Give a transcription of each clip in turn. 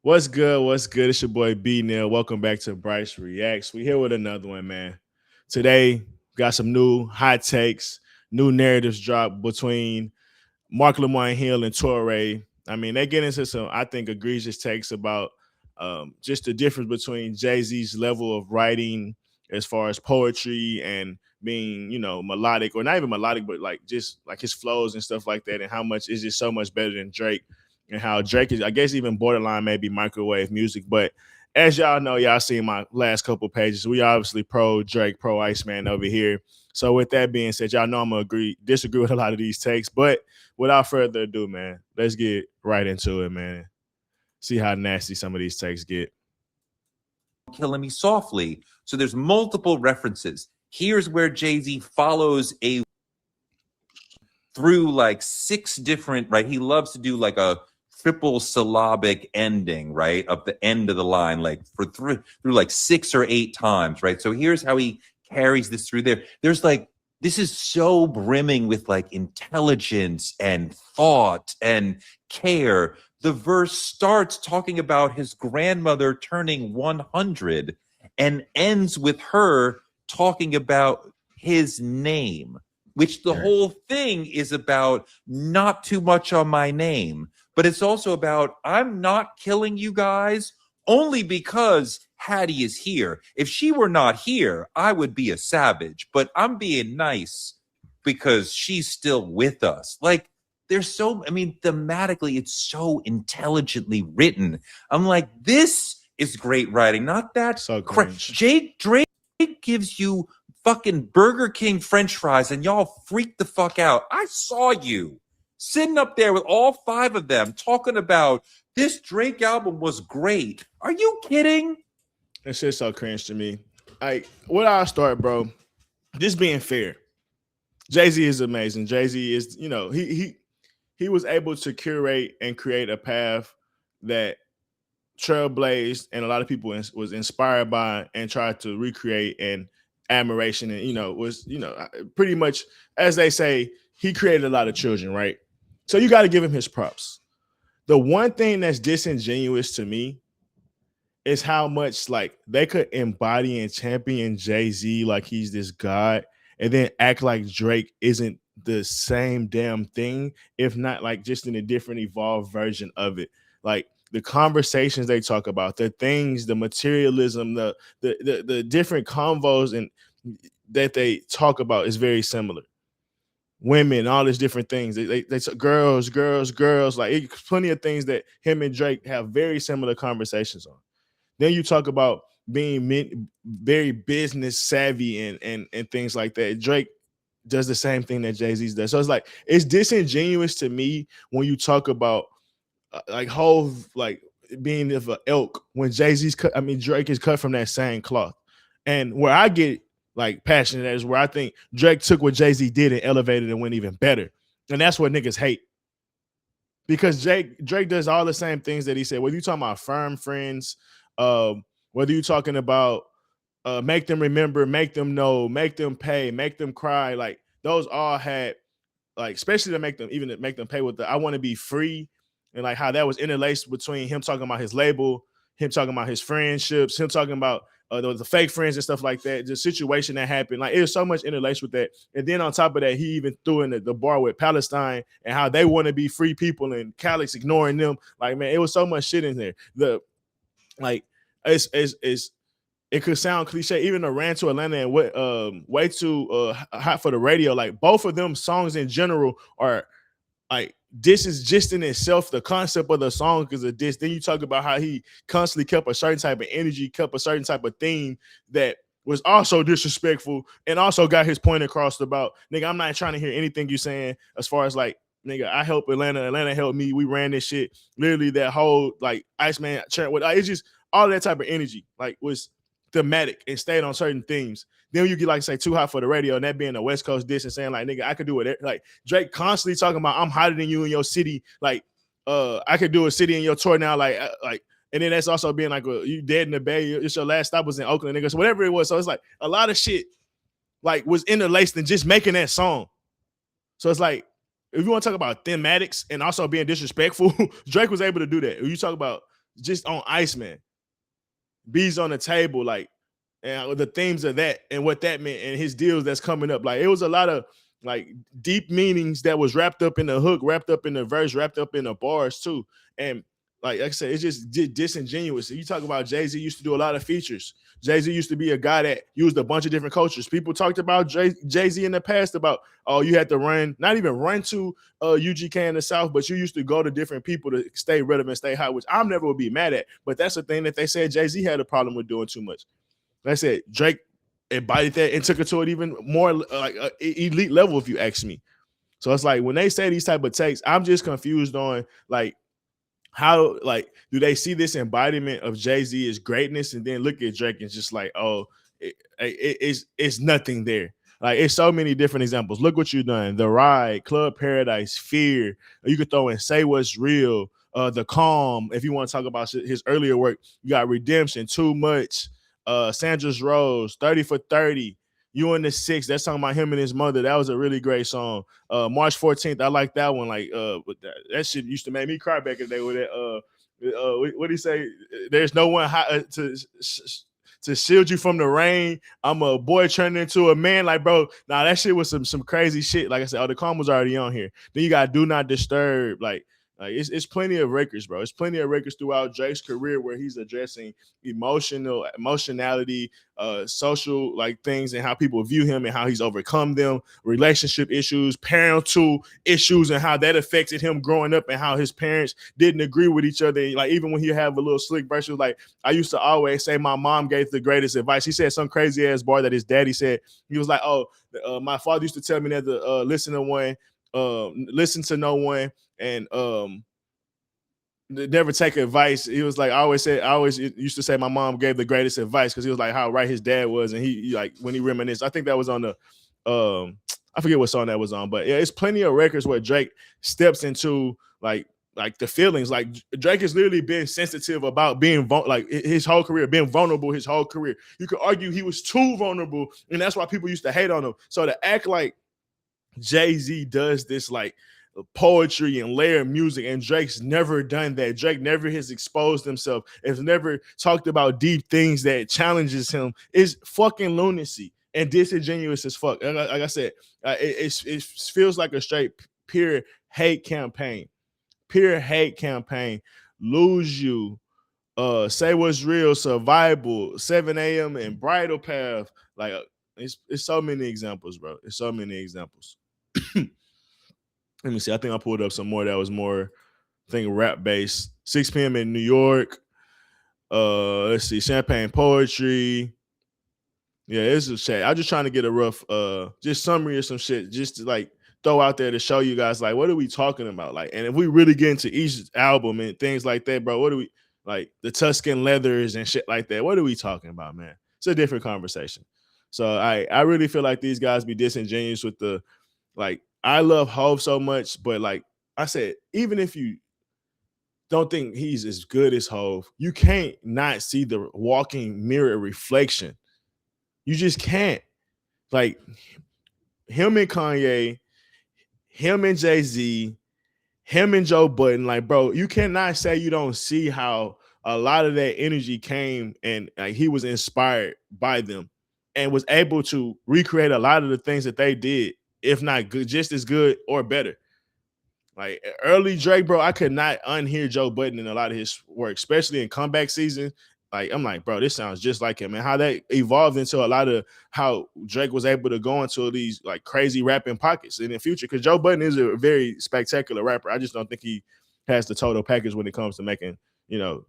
What's good? What's good? It's your boy B Neil. Welcome back to Bryce Reacts. We here with another one, man. Today, got some new hot takes, new narratives dropped between Marc Lamont Hill and Touré. I mean, they get into some, I think, egregious takes about just the difference between Jay-Z's level of writing as far as poetry and being, melodic, or not even melodic, but like just like his flows and stuff like that, and how much is just so much better than Drake, and how Drake is, I guess, even borderline maybe microwave music. But as y'all know, y'all seen my last couple pages, we obviously pro Drake, pro Iceman over here. So with that being said, y'all know I'm gonna disagree with a lot of these takes, but without further ado, man, let's get right into it, man. See how nasty some of these takes get. Killing Me Softly. So there's multiple references. Here's where Jay-Z follows through like 6 different, right? He loves to do like a triple syllabic ending, right? Up the end of the line, like through like 6 or 8 times, right? So here's how he carries this through there. There's like, this is so brimming with like intelligence and thought and care. The verse starts talking about his grandmother turning 100 and ends with her talking about his name, which the whole thing is about not too much on my name, but it's also about I'm not killing you guys only because Hattie is here. If she were not here, I would be a savage, but I'm being nice because she's still with us. Like, there's so, I mean, thematically, it's so intelligently written. I'm like, this is great writing, not that. So Drake gives you fucking Burger King French fries and y'all freak the fuck out. I saw you sitting up there with all 5 of them talking about this Drake album was great. Are you kidding? That shit's so cringe to me. Like, where I start, bro? Just being fair. Jay-Z is amazing. Jay-Z is, he was able to curate and create a path that trailblazed and a lot of people was inspired by and tried to recreate, and admiration, and was pretty much, as they say, he created a lot of children, right? So you got to give him his props. The one thing that's disingenuous to me is how much like they could embody and champion Jay-Z like he's this god, and then act like Drake isn't the same damn thing, if not like just in a different evolved version of it. Like the conversations they talk about, the things, the materialism, the different convos and that they talk about is very similar. Women, all these different things. They girls. Like plenty of things that him and Drake have very similar conversations on. Then you talk about being very business savvy and things like that. Drake does the same thing that Jay-Z does. So it's like, it's disingenuous to me when you talk about like whole like being of an elk when Drake is cut from that same cloth. And where I get like passionate is where I think Drake took what Jay-Z did and elevated and went even better. And that's what niggas hate. Because Drake does all the same things that he said. Whether you're talking about firm friends, whether you're talking about make them remember, make them know, make them pay, make them cry, like those all had, like, especially to make them pay with the I want to be free, and like how that was interlaced between him talking about his label, him talking about his friendships, him talking about the fake friends and stuff like that, the situation that happened. Like, it was so much interlaced with that. And then on top of that, he even threw in the bar with Palestine and how they want to be free people and Catholics ignoring them. Like, man, it was so much shit in there. It could sound cliche, even the Ran to Atlanta and Way Too Hot for the Radio. Like, both of them songs in general are like, this is just in itself the concept of the song is a diss. Then you talk about how he constantly kept a certain type of energy, kept a certain type of theme that was also disrespectful and also got his point across about, nigga, I'm not trying to hear anything you saying as far as like, nigga, I help Atlanta helped me, we ran this shit. Literally that whole like Iceman chant with, it's just all that type of energy like was thematic and stayed on certain themes. Then you get like say Too Hot for the Radio, and that being a West Coast diss and saying like, nigga, I could do it. Like Drake constantly talking about I'm hotter than you in your city. Like I could do a city in your tour now. Like and then that's also being like, you dead in the Bay. It's your last stop was in Oakland, nigga. So whatever it was. So it's like a lot of shit like was interlaced in just making that song. So it's like, if you want to talk about thematics and also being disrespectful, Drake was able to do that. If you talk about just on Iceman. Bees on the table, like, and the themes of that and what that meant and his deals that's coming up. Like, it was a lot of like deep meanings that was wrapped up in the hook, wrapped up in the verse, wrapped up in the bars too. And like I said, it's just disingenuous. You talk about Jay-Z used to do a lot of features. Jay-Z used to be a guy that used a bunch of different cultures. People talked about Jay-Z in the past about, oh, you had to run, not even run to UGK in the South, but you used to go to different people to stay relevant, stay hot, which I'm never would be mad at. But that's the thing that they said Jay-Z had a problem with doing too much. Like I said, Drake embodied that and took it to an even more like elite level, if you ask me. So it's like when they say these type of takes, I'm just confused on like how like do they see this embodiment of Jay-Z as greatness, and then look at Drake and just like, oh, it's nothing there. Like, it's so many different examples. Look what you've done: The Ride, Club Paradise, Fear. You could throw in Say What's Real, The Calm. If you want to talk about his earlier work, you got Redemption, Too Much, Sandra's Rose, 30 for 30, You and the Six. That's talking about him and his mother. That was a really great song. March 14th, I like that one. Like, that shit used to make me cry back in the day with that. What do you say? There's no one to shield you from the rain. I'm a boy turning into a man. Like, bro, nah, that shit was some crazy shit. Like I said, The Calm was already on here. Then you got Do Not Disturb. Like it's plenty of records, bro. It's plenty of records throughout Drake's career where he's addressing emotionality, social like things, and how people view him and how he's overcome them, relationship issues, parental issues, and how that affected him growing up, and how his parents didn't agree with each other. Like, even when he have a little slick verse, like, I used to always say my mom gave the greatest advice. He said some crazy ass bar that his daddy said. He was like, oh, my father used to tell me that to listen to no one, and never take advice. He was like, I always used to say my mom gave the greatest advice, because he was like how right his dad was, and he like when he reminisced. I think that was on the I forget what song that was on, but yeah, it's plenty of records where Drake steps into like the feelings. Like, Drake has literally been sensitive about being like his whole career, being vulnerable his whole career. You could argue he was too vulnerable, and that's why people used to hate on him. So to act like Jay-Z does this like poetry and layer music, and Drake's never done that. Drake never has exposed himself, has never talked about deep things that challenges him, is fucking lunacy and disingenuous as fuck. And like I said, it feels like a straight pure hate campaign. Lose You, Say What's Real, Survival, 7 a.m. and Bridal Path. Like, it's so many examples, bro. It's so many examples. Let me see. I think I pulled up some more that was more, I think, rap based. 6 p.m. in New York. Let's see. Champagne Poetry. Yeah, it's a shit. I'm just trying to get a rough just summary of some shit, just to like throw out there to show you guys like what are we talking about? Like, and if we really get into each album and things like that, bro, what do we like the Tuscan leathers and shit like that? What are we talking about, man? It's a different conversation. So I really feel like these guys be disingenuous with the like. I love Hov so much, but like I said, even if you don't think he's as good as Hov, you can't not see the walking mirror reflection. You just can't. Like, him and Kanye, him and Jay-Z, him and Joe Budden, like, bro, you cannot say you don't see how a lot of that energy came, and like he was inspired by them and was able to recreate a lot of the things that they did, if not good, just as good or better. Like, early Drake, bro, I could not unhear Joe Budden in a lot of his work, especially in Comeback Season. Like, I'm like, bro, this sounds just like him. And how that evolved into a lot of how Drake was able to go into these like crazy rapping pockets in the future. Because Joe Budden is a very spectacular rapper. I just don't think he has the total package when it comes to making,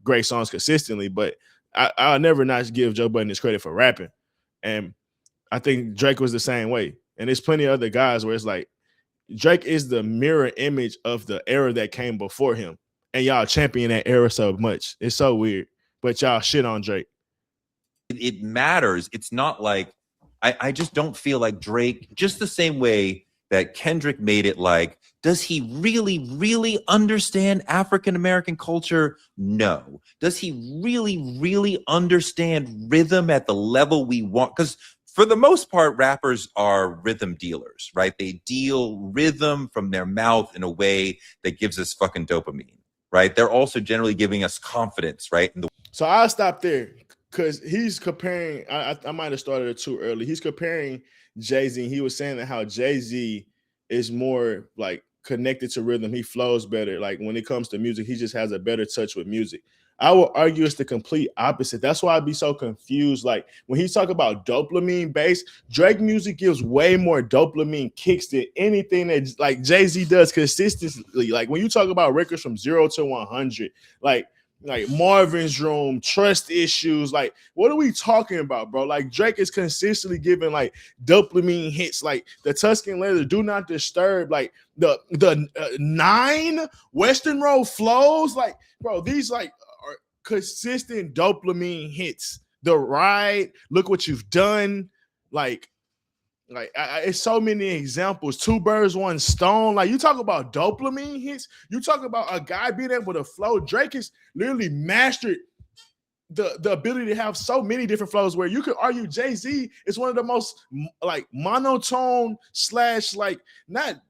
great songs consistently. But I'll never not give Joe Budden his credit for rapping. And I think Drake was the same way. And there's plenty of other guys where it's like Drake is the mirror image of the era that came before him. And y'all champion that era so much. It's so weird. But y'all shit on Drake. It matters. It's not like I just don't feel like Drake, just the same way that Kendrick made it like, does he really, really understand African-American culture? No. Does he really, really understand rhythm at the level we want? Because for the most part, rappers are rhythm dealers, right? They deal rhythm from their mouth in a way that gives us fucking dopamine. right? They're also generally giving us confidence, right? So I'll stop there because he's comparing. I might have started it too early. He's comparing Jay-Z. And he was saying that how Jay-Z is more like connected to rhythm. He flows better. Like when it comes to music, he just has a better touch with music. I would argue it's the complete opposite. That's why I'd be so confused. Like when he talk about dopamine bass, Drake music gives way more dopamine kicks than anything that like Jay-Z does consistently. Like when you talk about records from 0 to 100, like Marvin's Room, Trust Issues, like what are we talking about, bro? Like Drake is consistently giving like dopamine hits, like the Tuscan Leather, Do Not Disturb, like the 9 Western Road Flows, like bro, these like are consistent dopamine hits. The Ride, Look What You've Done, like it's so many examples. 2 birds, 1 stone. Like you talk about dopamine hits. You talk about a guy being able to flow. Drake has literally mastered the ability to have so many different flows. Where you could argue Jay-Z is one of the most like monotone / like not.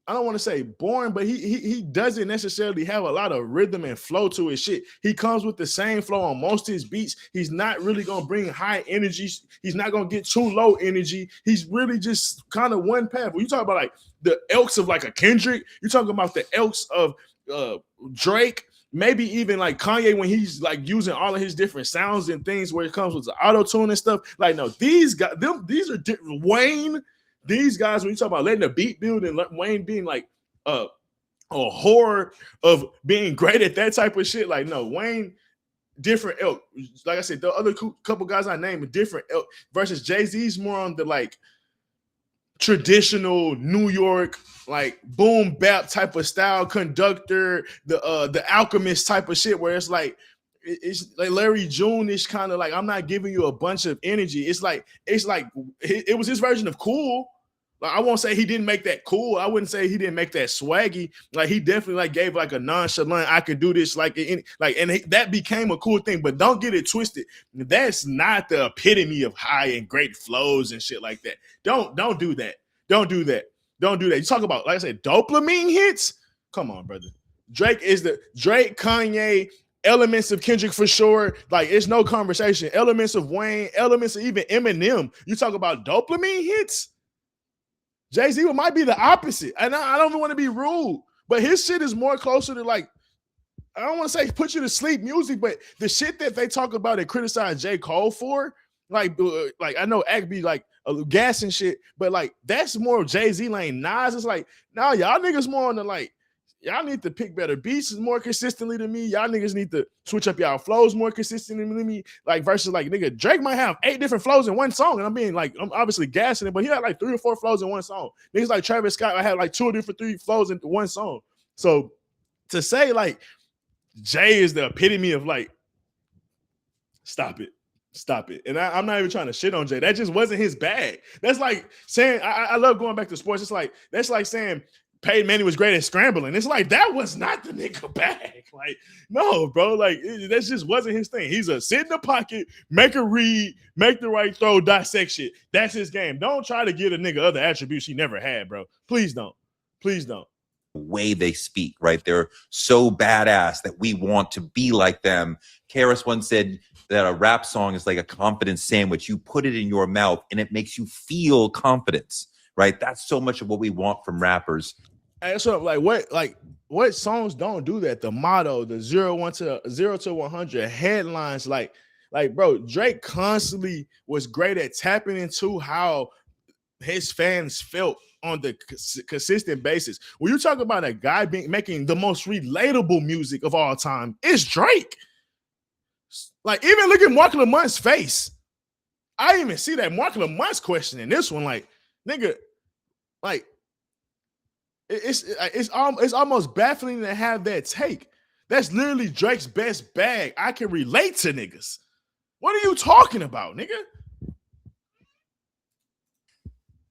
I don't want to say boring, but he doesn't necessarily have a lot of rhythm and flow to his shit. He comes with the same flow on most of his beats. He's not really going to bring high energy. He's not going to get too low energy. He's really just kind of one path. When you talk about like the elks of like a Kendrick, you're talking about the elks of Drake, maybe even like Kanye when he's like using all of his different sounds and things where it comes with the auto-tune and stuff. Like, no, these guys, these are different. Wayne, these guys, when you talk about letting the beat build and Wayne being like a horror of being great at that type of shit, like no, Wayne, different elk. Like I said, the other couple guys I named are different elk versus Jay-Z's more on the like traditional New York, like boom bap type of style, Conductor, the Alchemist type of shit, where it's like Larry June-ish kind of like, I'm not giving you a bunch of energy. It's like it was his version of cool. Like I won't say he didn't make that cool. I wouldn't say he didn't make that swaggy. Like he definitely like gave like a nonchalant, I could do this that became a cool thing. But don't get it twisted. That's not the epitome of high and great flows and shit like that. Don't do that. Don't do that. Don't do that. You talk about, like I said, dopamine hits. Come on, brother. Drake, Kanye, elements of Kendrick for sure. Like it's no conversation. Elements of Wayne, elements of even Eminem. You talk about dopamine hits. Jay-Z might be the opposite. And I don't even want to be rude, but his shit is more closer to like, I don't want to say put you to sleep music, but the shit that they talk about and criticize J. Cole for, like I know Act be like gas and shit, but like that's more Jay-Z lane. Nas is like, nah, y'all niggas more on the like, y'all need to pick better beats more consistently than me. Y'all niggas need to switch up y'all flows more consistently than me. Like versus like nigga, Drake might have 8 different flows in one song, and I'm obviously gassing it, but he had like 3 or 4 flows in one song. Niggas like Travis Scott, I had like 2 or 3 flows in one song. So to say like Jay is the epitome of like, stop it. And I'm not even trying to shit on Jay. That just wasn't his bag. That's like saying I love going back to sports. It's like that's like saying Peyton Manning was great at scrambling. It's like that was not the nigga bag. Like, no, bro. Like that just wasn't his thing. He's a sit in the pocket, make a read, make the right throw, dissect shit. That's his game. Don't try to give a nigga other attributes he never had, bro. Please don't. Please don't. Way they speak, right? They're so badass that we want to be like them. Karis once said that a rap song is like a confidence sandwich. You put it in your mouth and it makes you feel confidence, right? That's so much of what we want from rappers. And so what songs don't do that? The motto, the 0 to 100 headlines, like bro, Drake constantly was great at tapping into how his fans felt on the consistent basis. When you talk about a guy making the most relatable music of all time, it's Drake. Like even look at Marc Lamont's face. I didn't even see that Marc Lamont's question in this one. Like nigga, like. It's almost baffling to have that take. That's literally Drake's best bag. I can relate to niggas. What are you talking about, nigga?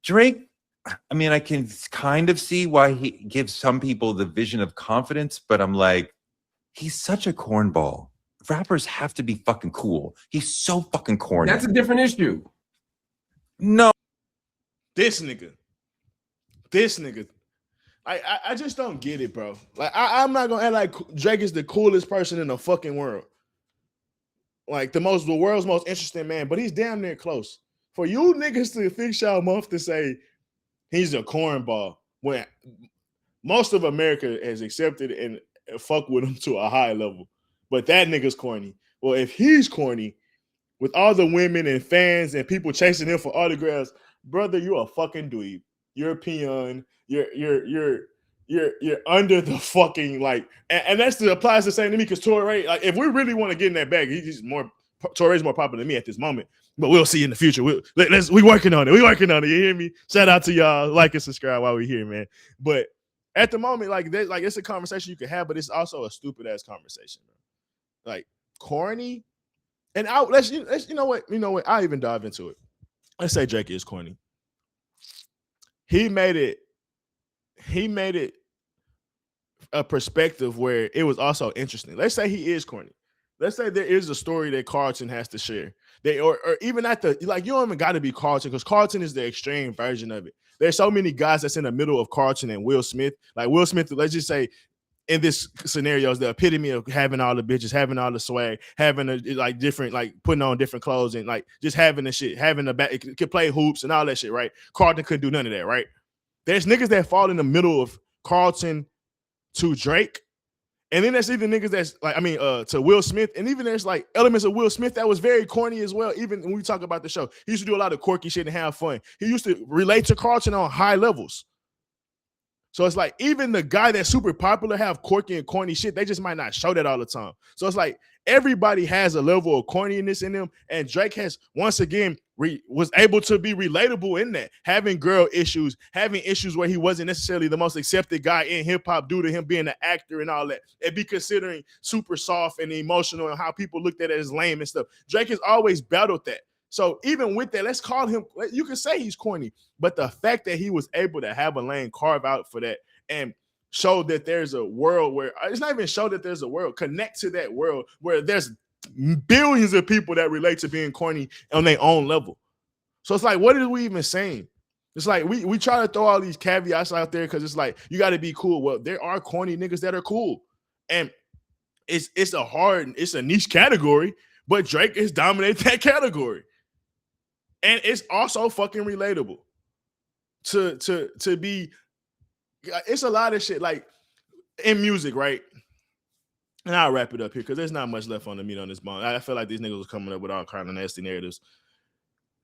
Drake, I mean, I can kind of see why he gives some people the vision of confidence, but I'm like, he's such a cornball. Rappers have to be fucking cool. He's so fucking corny. That's a different issue. No. This nigga. I just don't get it, bro. Like I'm not gonna act like Drake is the coolest person in the fucking world, like the world's most interesting man, but he's damn near close. For you niggas to fix y'all mouth to say he's a cornball when most of America has accepted and fuck with him to a high level, but that nigga's corny. Well, if he's corny, with all the women and fans and people chasing him for autographs, brother, you a fucking dweeb. You're a peon. You're under the fucking like, and that's the applies the same to me because Touré. Like, if we really want to get in that bag, Touré's more popular than me at this moment. But we'll see in the future. We working on it. We working on it. You hear me? Shout out to y'all. Like and subscribe while we're here, man. But at the moment, like it's a conversation you can have, but it's also a stupid ass conversation, bro. Like corny. And let's you know what? I'll even dive into it. Let's say Drake is corny. He made it a perspective where it was also interesting. Let's say he is corny. Let's say there is a story that Carlton has to share. Or even at the, like, you don't even got to be Carlton because Carlton is the extreme version of it. There's so many guys that's in the middle of Carlton and Will Smith. Like Will Smith, let's just say in this scenario is the epitome of having all the bitches, having all the swag, having like different, like putting on different clothes and like just having the shit, having the back, it could play hoops and all that shit, right? Carlton couldn't do none of that, right? There's niggas that fall in the middle of Carlton to Drake. And then there's even niggas that's like, to Will Smith. And even there's like elements of Will Smith that was very corny as well. Even when we talk about the show, he used to do a lot of quirky shit and have fun. He used to relate to Carlton on high levels. So it's like even the guy that's super popular have quirky and corny shit. They just might not show that all the time. So it's like everybody has a level of corniness in them. And Drake has once again was able to be relatable in that, having girl issues, having issues where he wasn't necessarily the most accepted guy in hip hop due to him being an actor and all that, and be considering super soft and emotional and how people looked at it as lame and stuff. Drake has always battled that. So even with that, let's call him, you can say he's corny, but the fact that he was able to have a lane carve out for that and show that there's a world where, it's not even show that there's a world, connect to that world where there's billions of people that relate to being corny on their own level. So it's like, what are we even saying? It's like we try to throw all these caveats out there because it's like, you got to be cool. Well, there are corny niggas that are cool. And it's a niche category, but Drake is dominating that category. And it's also fucking relatable to be, it's a lot of shit like in music, right? And I'll wrap it up here because there's not much left on the meat on this bone. I feel like these niggas was coming up with all kind of nasty narratives.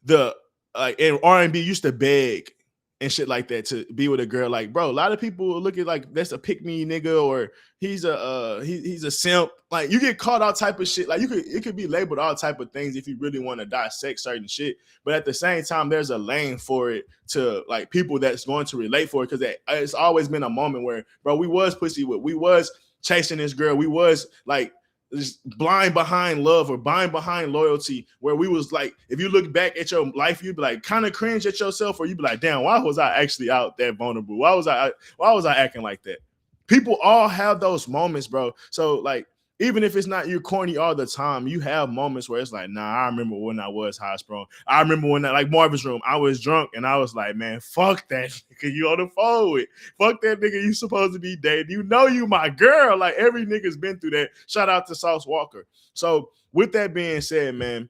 And R&B used to beg and shit like that to be with a girl. Like, bro, a lot of people look at like that's a pick me nigga or he's a simp. Like, you get caught all type of shit. Like, it could be labeled all type of things if you really want to dissect certain shit. But at the same time, there's a lane for it to like people that's going to relate for it because it's always been a moment where, bro, we was pussy with, we was chasing this girl, we was like just blind behind love or blind behind loyalty, where we was like, if you look back at your life, you'd be like kind of cringe at yourself, or you'd be like, damn, why was I actually out that vulnerable? Why was I acting like that? People all have those moments, bro. So like, even if it's not you corny all the time, you have moments where it's like, nah, I remember when I was high sprung. I remember when, like Marvin's Room, I was drunk and I was like, man, fuck that nigga you on the phone with. Fuck that nigga you supposed to be dating. You know you my girl. Like, every nigga's been through that. Shout out to Sauce Walker. So with that being said, man,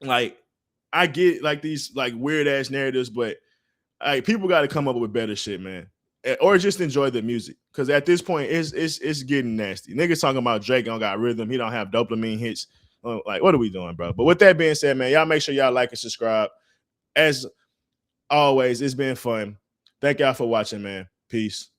like, I get like these like weird ass narratives, but like people got to come up with better shit, man. Or just enjoy the music, because at this point it's getting nasty. Niggas talking about Drake don't got rhythm, he don't have dopamine hits. Like, what are we doing, bro? But with that being said, man, y'all make sure y'all like and subscribe. As always, it's been fun. Thank y'all for watching, man. Peace.